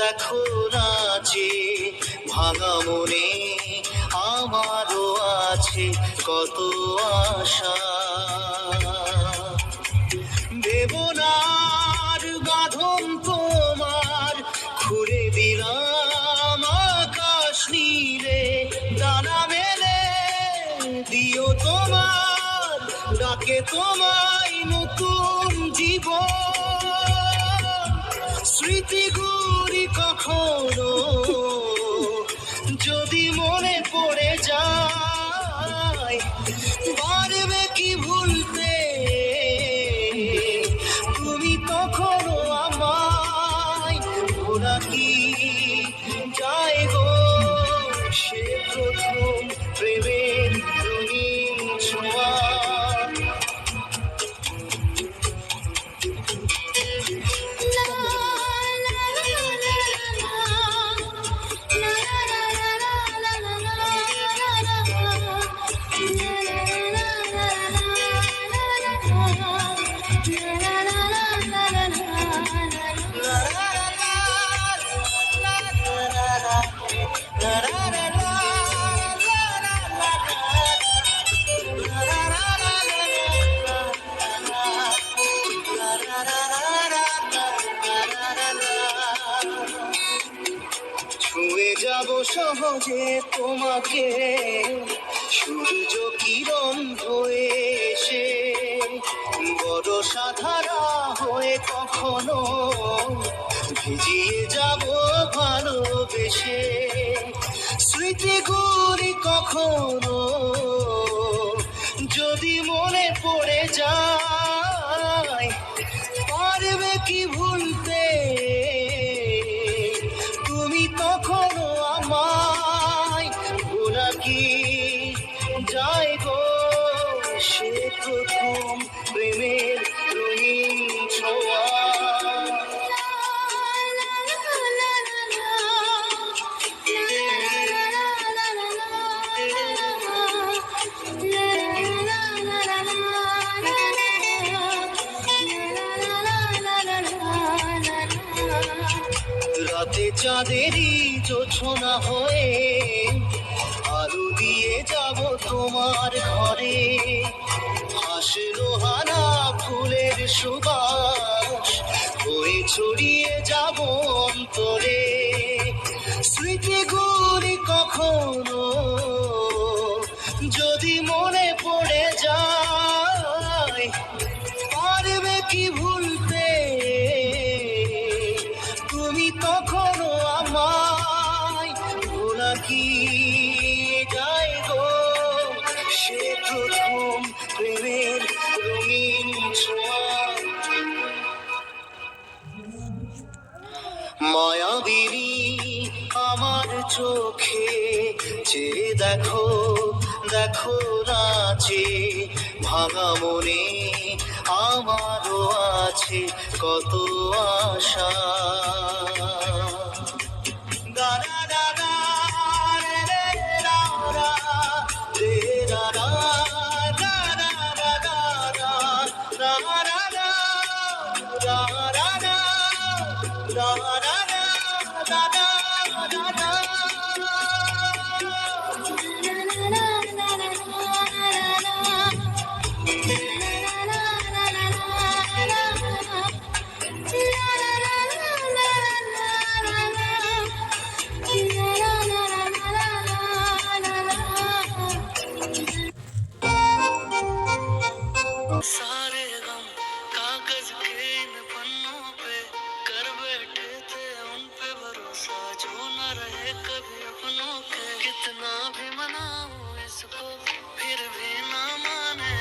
দেখো নাচে ভাঙা মনে আমারও আছে কত আশা। দেবনার বাঁধন তোমার খুলে দিলাম আকাশ নীলে, ডানা মেলে দিও তোমার ডাকে তোমায় নতুন জীবন। স্মৃতিগুলি কখনো যদি মনে পড়ে যায়, পারবে কি ভুলতে তুমি তখনও আমায়? ওরা কি যায় গো সে প্রথম প্রেমের রঙিন ছোঁয়া। ছুঁয়ে যাব সহজে তোমাকে সূর্য কিরণ হয়ে এসে, বড় সাধারা হয়ে কখনো ভিজিয়ে যাব ভালোবেসে। স্মৃতিগুলি কখনো যদি মনে পড়ে যায়, পারবে কি ভুলতে তুমি তখনও আমায়? ভোলা কি যায় গো সে প্রথম প্রেমের রঙিন ছোঁয়া। রাতে চাঁদেরই জোছনা হয়ে আলো দিয়ে যাব তোমার ঘরে, হাসলো হানা ফুলের সুবাস হয়ে ছড়িয়ে যাব অন্তরে। স্মৃতিগুলি কখনো যদি মনে পড়ে যায়, পারবে কি ভুলতে তুমি তখনও আমায়? ভোলা কি যায় গো সে প্রথম প্রেমের রঙিন ছোঁয়া। মায়াবিনী আমার চোখে চেয়ে দেখো দেখো নাচে ভাঙা মনে আমারও আছে কত আশা। দাদা দাদা রে রে রা রা রে রা রা রা রা রা রা রা রা রা রা রা রা রা রা রা রা রা। सारे गम कागज के इन पन्नों पे कर बैठे थे उन पे भरोसा जो न रहे कभी अपनों के। कितना भी मनाऊं इसको फिर भी ना माने